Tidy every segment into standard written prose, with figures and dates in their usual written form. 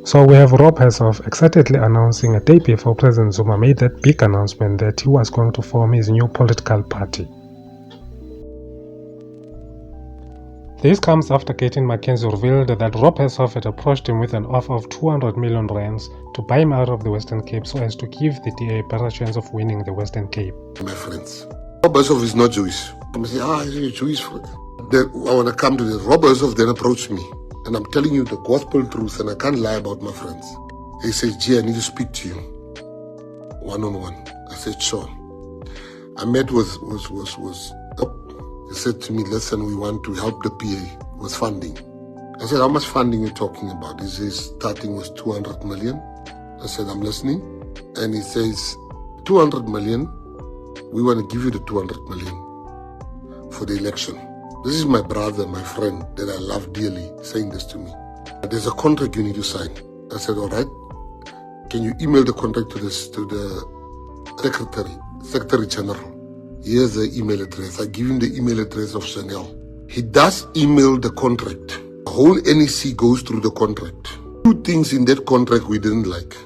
So we have Rob Hersov excitedly announcing a day before President Zuma made that big announcement that he was going to form his new political party. This comes after Caitlin McKenzie revealed that Rob Hersov had approached him with an offer of 200 million rands to buy him out of the Western Cape so as to give the DA a better chance of winning the Western Cape. My friends, Rob Hersov is not Jewish. I'm saying, is he Jewish? Then I want to come to this. Rob Hersov then approached me. And I'm telling you the gospel truth, and I can't lie about my friends. He says, G, I need to speak to you one-on-one. I said, sure. I met with he said to me, listen, we want to help the PA with funding. I said, how much funding are you talking about? He says, starting with 200 million. I said, I'm listening. And he says, 200 million, we want to give you the 200 million for the election. This is my brother, my friend that I love dearly, saying this to me. There's a contract you need to sign. I said, all right. Can you email the contract to the Secretary General? Here's the email address. I give him the email address of Chanel. He does email the contract. The whole NEC goes through the contract. Two things in that contract we didn't like.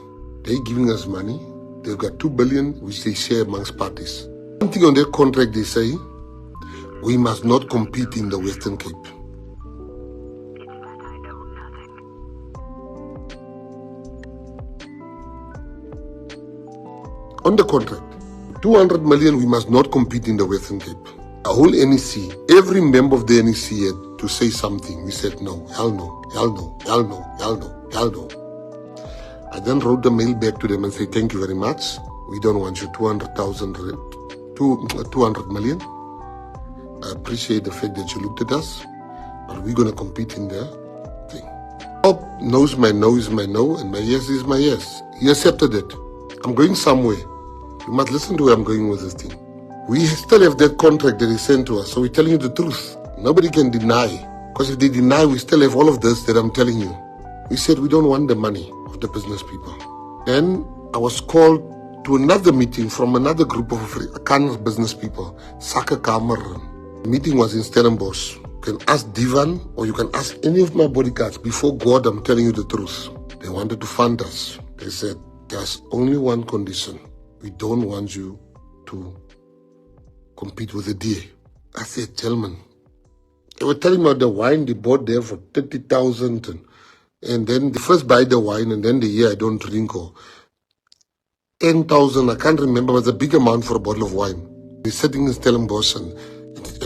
They're giving us money. They've got 2 billion, which they share amongst parties. One thing on that contract, they say, we must not compete in the Western Cape. On the contract, 200 million, we must not compete in the Western Cape. The whole NEC, every member of the NEC had to say something. We said no, hell no, hell no, hell no, hell no, hell no. I then wrote the mail back to them and said, thank you very much. We don't want you 200 million. I appreciate the fact that you looked at us, but we're going to compete in the thing. Bob knows my no is my no, and my yes is my yes. He accepted it. I'm going somewhere. You must listen to where I'm going with this thing. We still have that contract that he sent to us, so we're telling you the truth. Nobody can deny, because if they deny, we still have all of this that I'm telling you. We said we don't want the money of the business people. Then I was called to another meeting from another group of Afrikaans business people, Sake Kamer. The meeting was in Stellenbosch. You can ask Divan or you can ask any of my bodyguards. Before God, I'm telling you the truth. They wanted to fund us. They said, there's only one condition. We don't want you to compete with the DA. I said, gentlemen, they were telling me about the wine they bought there for 30,000 and then they first buy the wine and then the year I don't drink or 10,000, I can't remember, but it's a big amount for a bottle of wine. They're sitting in Stellenbosch and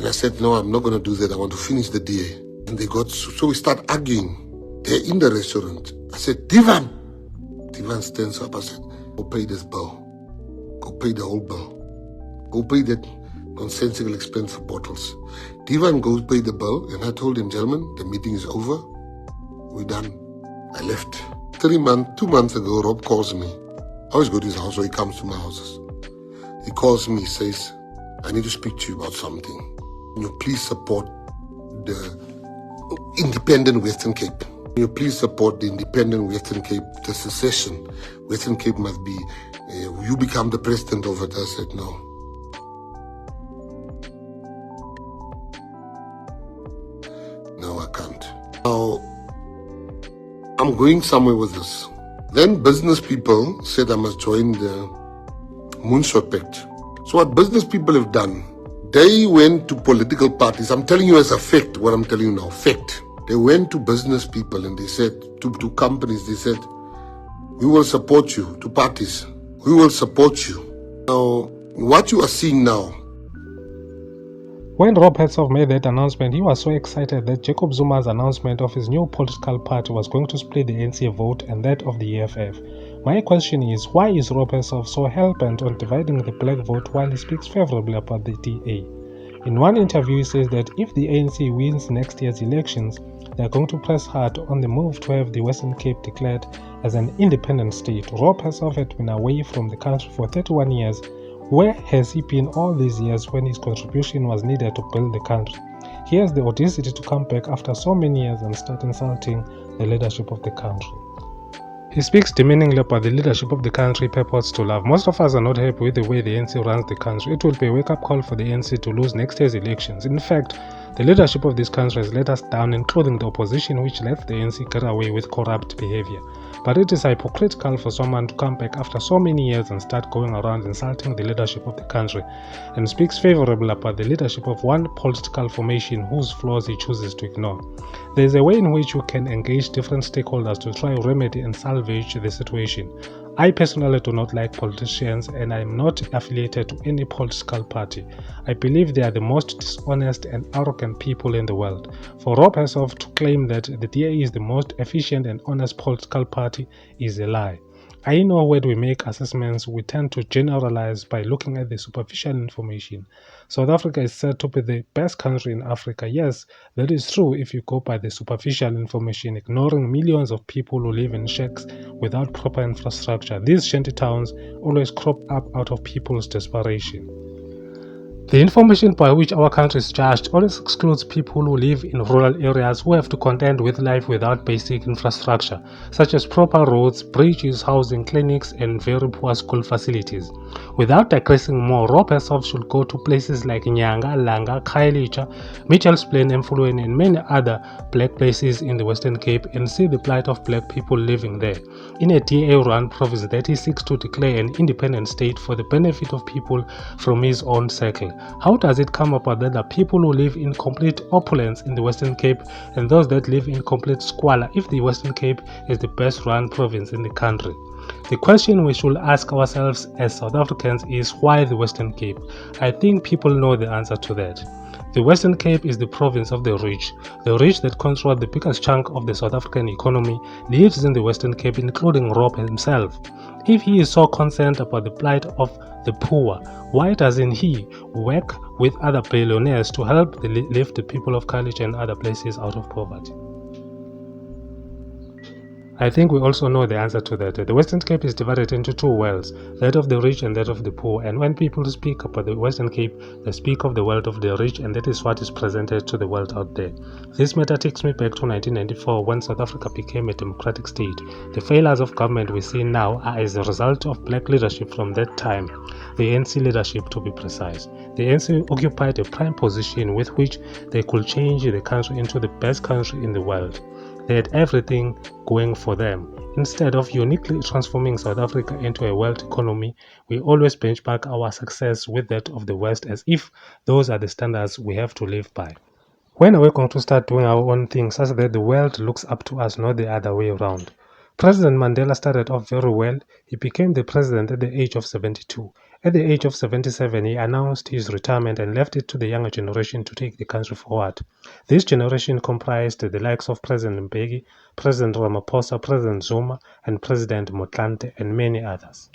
I said, no, I'm not going to do that. I want to finish the DA. And they got, so we start arguing. They're in the restaurant. I said, Divan. Divan stands up. I said, go pay this bill. Go pay the whole bill. Go pay that nonsensical expense for bottles. Divan goes pay the bill. And I told him, gentlemen, the meeting is over. We're done. I left. 2 months ago, Rob calls me. I always go to his house, or he comes to my houses. He calls me, says, I need to speak to you about something. Can you please support the independent Western Cape? Can you please support the independent Western Cape, the secession? Western Cape must be, you become the president of it. I said, no. No, I can't. Now, I'm going somewhere with this. Then business people said I must join the Moonshot Pact. So what business people have done, they went to political parties. I'm telling you as a fact, what I'm telling you now, fact. They went to business people and they said, to companies, they said, we will support you, to parties. We will support you. Now, what you are seeing now. When Rob Hersov made that announcement, he was so excited that Jacob Zuma's announcement of his new political party was going to split the ANC vote and that of the EFF. My question is, why is Rob Hersov so hell-bent on dividing the black vote while he speaks favorably about the DA? In one interview, he says that if the ANC wins next year's elections, they are going to press hard on the move to have the Western Cape declared as an independent state. Rob Hersov had been away from the country for 31 years. Where has he been all these years when his contribution was needed to build the country? He has the audacity to come back after so many years and start insulting the leadership of the country. He speaks demeaningly about the leadership of the country he purports to love. Most of us are not happy with the way the ANC runs the country. It will be a wake-up call for the ANC to lose next year's elections. In fact, the leadership of this country has let us down, including the opposition, which lets the ANC get away with corrupt behavior. But it is hypocritical for someone to come back after so many years and start going around insulting the leadership of the country and speaks favorably about the leadership of one political formation whose flaws he chooses to ignore. There is a way in which you can engage different stakeholders to try to remedy and salvage the situation. I personally do not like politicians and I am not affiliated to any political party. I believe they are the most dishonest and arrogant people in the world. For Rob Hersov to claim that the DA is the most efficient and honest political party is a lie. I know when we make assessments, we tend to generalize by looking at the superficial information. South Africa is said to be the best country in Africa. Yes, that is true if you go by the superficial information, ignoring millions of people who live in shacks without proper infrastructure. These shanty towns always crop up out of people's desperation. The information by which our country is judged always excludes people who live in rural areas who have to contend with life without basic infrastructure, such as proper roads, bridges, housing, clinics, and very poor school facilities. Without digressing more, Rob Hersov should go to places like Nyanga, Langa, Khayelitsha, Mitchell's Plain, Mfulweni, and many other black places in the Western Cape and see the plight of black people living there. In a DA-run province that he seeks to declare an independent state for the benefit of people from his own circle. How does it come about that the people who live in complete opulence in the Western Cape and those that live in complete squalor if the Western Cape is the best run province in the country? The question we should ask ourselves as South Africans is why the Western Cape? I think people know the answer to that. The Western Cape is the province of the rich. The rich that control the biggest chunk of the South African economy lives in the Western Cape, including Rob himself. If he is so concerned about the plight of the poor, why doesn't he work with other billionaires to help lift the people of Khayelitsha and other places out of poverty? I think we also know the answer to that. The Western Cape is divided into two worlds, that of the rich and that of the poor. And when people speak about the Western Cape, they speak of the world of the rich, and that is what is presented to the world out there. This matter takes me back to 1994 when South Africa became a democratic state. The failures of government we see now are as a result of black leadership from that time, the ANC leadership to be precise. The ANC occupied a prime position with which they could change the country into the best country in the world. They had everything going for them. Instead of uniquely transforming South Africa into a world economy, we always benchmark our success with that of the West as if those are the standards we have to live by. When are we going to start doing our own thing such that the world looks up to us, not the other way around? President Mandela started off very well. He became the president at the age of 72. At the age of 77, he announced his retirement and left it to the younger generation to take the country forward. This generation comprised the likes of President Mbeki, President Ramaphosa, President Zuma, and President Motlanthe, and many others.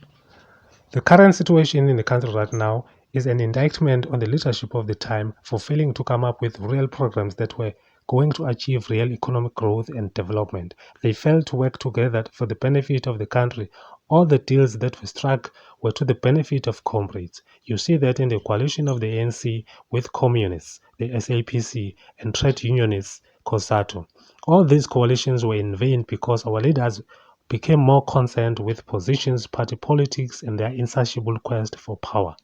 The current situation in the country right now is an indictment on the leadership of the time for failing to come up with real programs that were going to achieve real economic growth and development. They failed to work together for the benefit of the country. All the deals that were struck were to the benefit of comrades. You see that in the coalition of the ANC with communists, the SAPC, and trade unionists, COSATU. All these coalitions were in vain because our leaders became more concerned with positions, party politics, and their insatiable quest for power.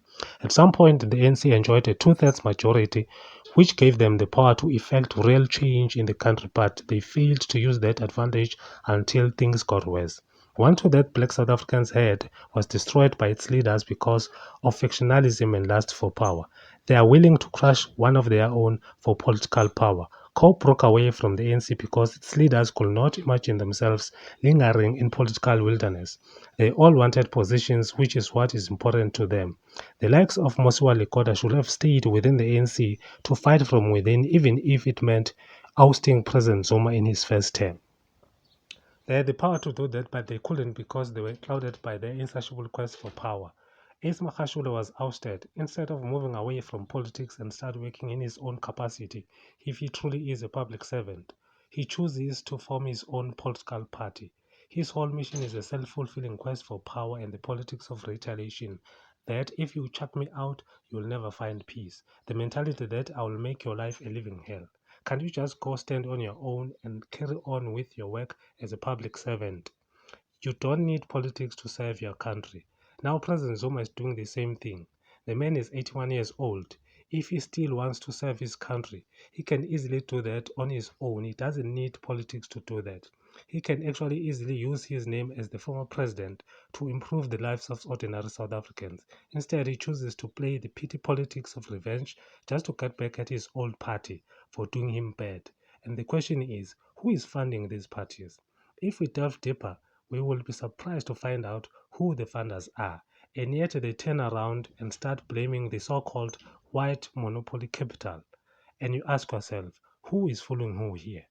At some point, the ANC enjoyed a two-thirds majority, which gave them the power to effect real change in the country, but they failed to use that advantage until things got worse. One to that black South Africans had was destroyed by its leaders because of factionalism and lust for power. They are willing to crush one of their own for political power. COPE broke away from the ANC because its leaders could not imagine themselves lingering in political wilderness. They all wanted positions, which is what is important to them. The likes of Mosiwa Lekoda should have stayed within the ANC to fight from within, even if it meant ousting President Zuma in his first term. They had the power to do that, but they couldn't because they were clouded by their insatiable quest for power. Ace Magashule was ousted. Instead of moving away from politics and start working in his own capacity, if he truly is a public servant, he chooses to form his own political party. His whole mission is a self-fulfilling quest for power and the politics of retaliation. That if you chuck me out, you'll never find peace. The mentality that I will make your life a living hell. Can't you just go stand on your own and carry on with your work as a public servant? You don't need politics to serve your country. Now President Zuma is doing the same thing. The man is 81 years old. If he still wants to serve his country, he can easily do that on his own. He doesn't need politics to do that. He can actually easily use his name as the former president to improve the lives of ordinary South Africans. Instead, he chooses to play the petty politics of revenge just to get back at his old party for doing him bad. And the question is, who is funding these parties? If we delve deeper, we will be surprised to find out who the funders are. And yet they turn around and start blaming the so-called white monopoly capital. And you ask yourself, who is following who here?